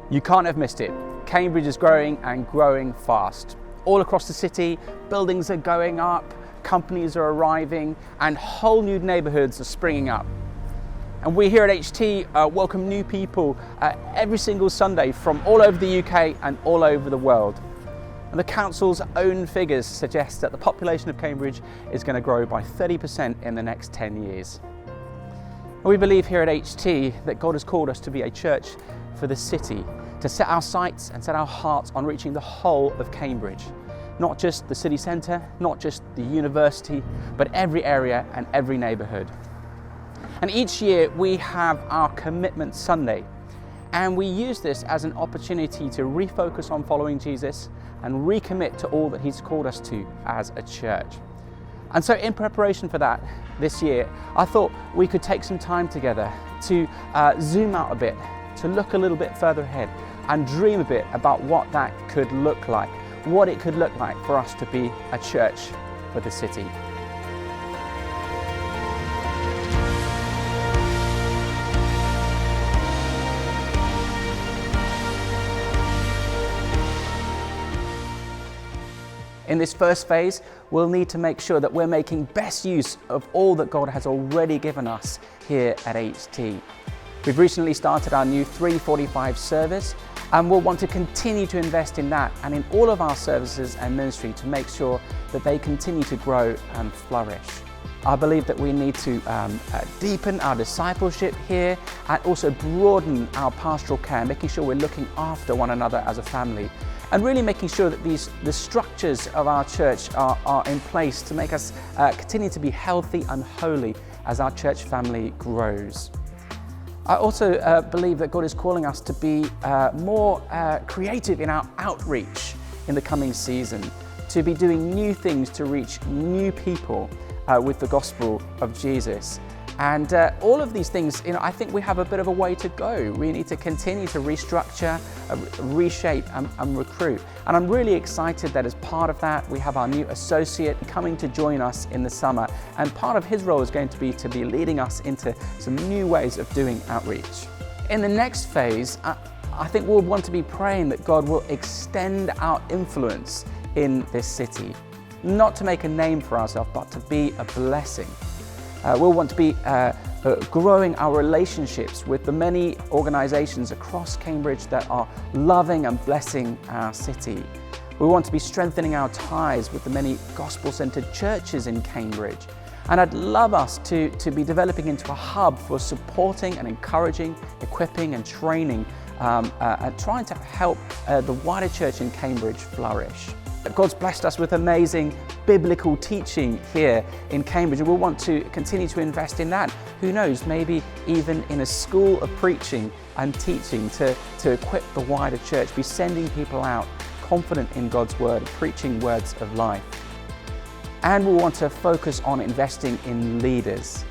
You can't have missed it. Cambridge is growing and growing fast. All across the city, buildings are going up, companies are arriving, and whole new neighbourhoods are springing up. And we here at HT welcome new people every single Sunday from all over the UK and all over the world. And the council's own figures suggest that the population of Cambridge is going to grow by 30% in the next 10 years. And we believe here at HT that God has called us to be a church for the city, to set our sights and set our hearts on reaching the whole of Cambridge. Not just the city centre, not just the university, but every area and every neighbourhood. And each year we have our Commitment Sunday, and we use this as an opportunity to refocus on following Jesus and recommit to all that He's called us to as a church. And so in preparation for that this year, I thought we could take some time together to zoom out a bit, to look a little bit further ahead and dream a bit about what that could look like, what it could look like for us to be a church for the city. In this first phase, we'll need to make sure that we're making best use of all that God has already given us here at HT. We've recently started our new 3:45 service, and we'll want to continue to invest in that and in all of our services and ministry to make sure that they continue to grow and flourish. I believe that we need to deepen our discipleship here and also broaden our pastoral care, making sure we're looking after one another as a family, and really making sure that the structures of our church are in place to make us continue to be healthy and holy as our church family grows. I also believe that God is calling us to be more creative in our outreach in the coming season, to be doing new things to reach new people with the gospel of Jesus. And all of these things, I think we have a bit of a way to go. We need to continue to restructure, reshape and recruit. And I'm really excited that as part of that, we have our new associate coming to join us in the summer. And part of his role is going to be leading us into some new ways of doing outreach. In the next phase, I think we'll want to be praying that God will extend our influence in this city. Not to make a name for ourselves, but to be a blessing. We'll want to be growing our relationships with the many organisations across Cambridge that are loving and blessing our city. We want to be strengthening our ties with the many gospel-centred churches in Cambridge. And I'd love us to be developing into a hub for supporting and encouraging, equipping and training and trying to help the wider church in Cambridge flourish. God's blessed us with amazing biblical teaching here in Cambridge, and we'll want to continue to invest in that. Who knows, maybe even in a school of preaching and teaching to equip the wider church, be sending people out confident in God's word, preaching words of life. And we'll want to focus on investing in leaders.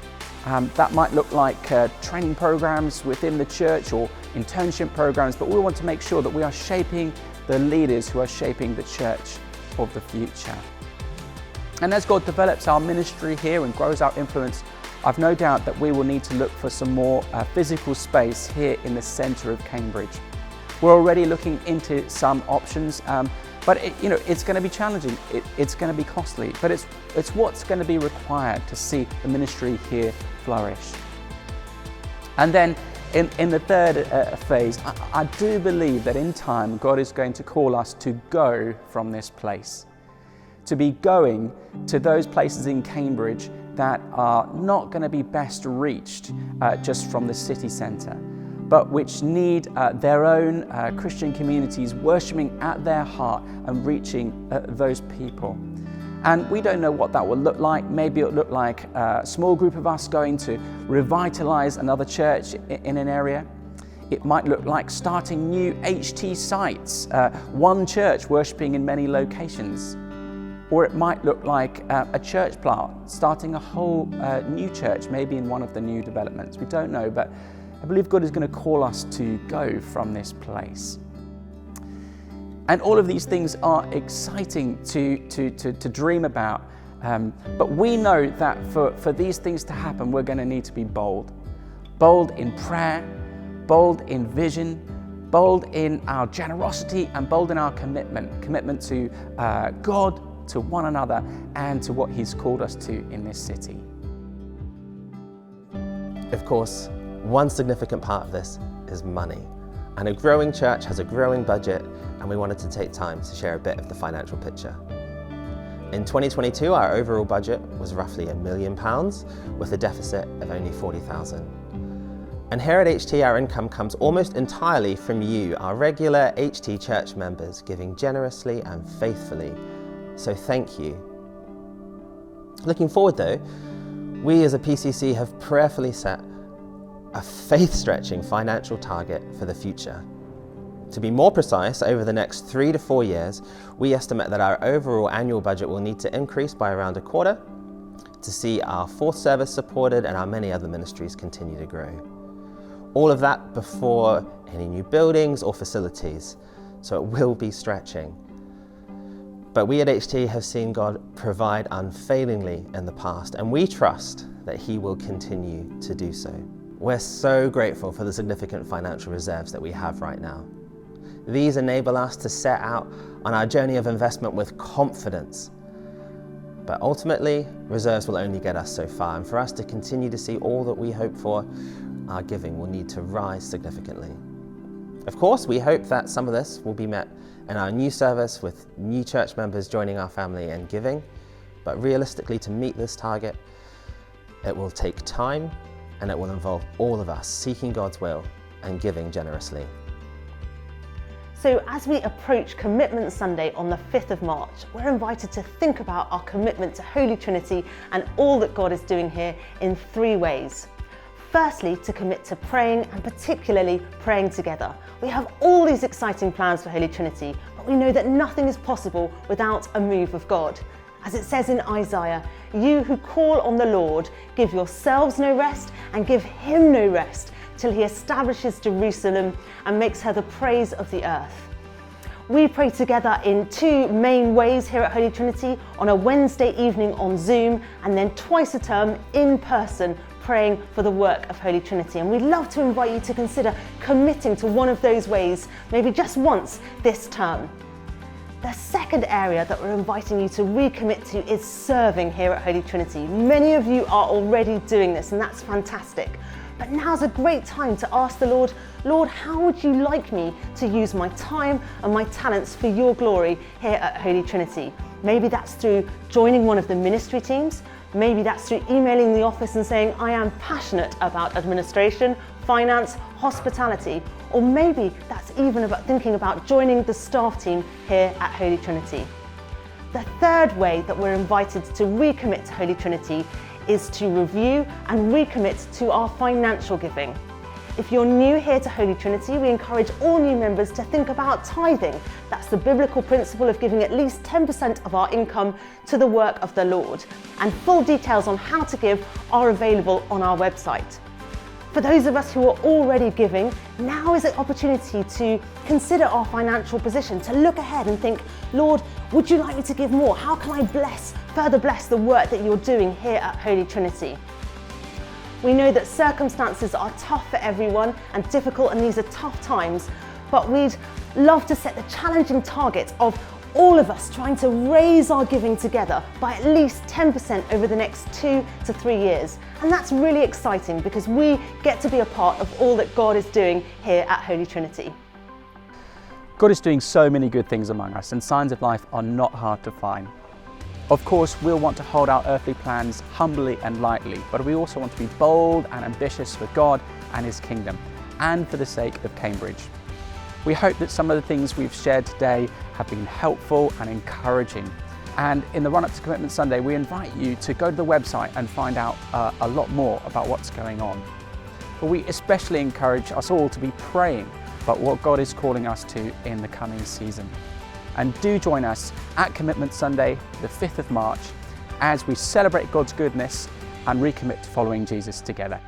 That might look like training programs within the church or internship programs, but we want to make sure that we are shaping the leaders who are shaping the church of the future. And as God develops our ministry here and grows our influence, I've no doubt that we will need to look for some more physical space here in the centre of Cambridge. We're already looking into some options, but it's going to be challenging, it's going to be costly, but it's what's going to be required to see the ministry here flourish. And then in the third phase, I do believe that in time God is going to call us to go from this place, to be going to those places in Cambridge that are not going to be best reached just from the city centre, but which need their own Christian communities worshipping at their heart and reaching those people. And we don't know what that will look like. Maybe it'll look like a small group of us going to revitalise another church in an area. It might look like starting new HT sites, one church worshipping in many locations. Or it might look like a church plant, starting a whole new church, maybe in one of the new developments. We don't know, but I believe God is going to call us to go from this place. And all of these things are exciting to dream about. But we know that for these things to happen, we're going to need to be bold. Bold in prayer, bold in vision, bold in our generosity and bold in our commitment to God, to one another, and to what He's called us to in this city. Of course, one significant part of this is money. And a growing church has a growing budget, and we wanted to take time to share a bit of the financial picture. In 2022, our overall budget was roughly £1 million, with a deficit of only £40,000. And here at HT, our income comes almost entirely from you, our regular HT church members, giving generously and faithfully. So thank you. Looking forward though, we as a PCC have prayerfully set a faith-stretching financial target for the future. To be more precise, over the next 3 to 4 years, we estimate that our overall annual budget will need to increase by around a quarter to see our fourth service supported and our many other ministries continue to grow. All of that before any new buildings or facilities, so it will be stretching. But we at HT have seen God provide unfailingly in the past, and we trust that He will continue to do so. We're so grateful for the significant financial reserves that we have right now. These enable us to set out on our journey of investment with confidence. But ultimately, reserves will only get us so far, and for us to continue to see all that we hope for, our giving will need to rise significantly. Of course, we hope that some of this will be met in our new service with new church members joining our family and giving, but realistically, to meet this target, it will take time, and it will involve all of us seeking God's will and giving generously. So as we approach Commitment Sunday on the 5th of March, we're invited to think about our commitment to Holy Trinity and all that God is doing here in 3 ways. Firstly, to commit to praying, and particularly praying together. We have all these exciting plans for Holy Trinity, but we know that nothing is possible without a move of God. As it says in Isaiah, "You who call on the Lord, give yourselves no rest and give Him no rest till He establishes Jerusalem and makes her the praise of the earth." We pray together in 2 main ways here at Holy Trinity, on a Wednesday evening on Zoom, and then twice a term in person, praying for the work of Holy Trinity. And we'd love to invite you to consider committing to one of those ways, maybe just once this term. The second area that we're inviting you to recommit to is serving here at Holy Trinity. Many of you are already doing this, and that's fantastic. But now's a great time to ask the Lord, "Lord, how would you like me to use my time and my talents for your glory here at Holy Trinity?" Maybe that's through joining one of the ministry teams. Maybe that's through emailing the office and saying, "I am passionate about administration, finance, hospitality." Or maybe that's even about thinking about joining the staff team here at Holy Trinity. The third way that we're invited to recommit to Holy Trinity is to review and recommit to our financial giving. If you're new here to Holy Trinity, we encourage all new members to think about tithing. That's the biblical principle of giving at least 10% of our income to the work of the Lord. And full details on how to give are available on our website. For those of us who are already giving, now is an opportunity to consider our financial position, to look ahead and think, "Lord, would you like me to give more? How can I further bless the work that you're doing here at Holy Trinity?" We know that circumstances are tough for everyone and difficult, and these are tough times, but we'd love to set the challenging target of all of us trying to raise our giving together by at least 10% over the next 2 to 3 years. And that's really exciting because we get to be a part of all that God is doing here at Holy Trinity. God is doing so many good things among us, and signs of life are not hard to find. Of course, we'll want to hold our earthly plans humbly and lightly, but we also want to be bold and ambitious for God and His kingdom, and for the sake of Cambridge. We hope that some of the things we've shared today have been helpful and encouraging. And in the run-up to Commitment Sunday, we invite you to go to the website and find out a lot more about what's going on. But we especially encourage us all to be praying about what God is calling us to in the coming season. And do join us at Commitment Sunday, the 5th of March, as we celebrate God's goodness and recommit to following Jesus together.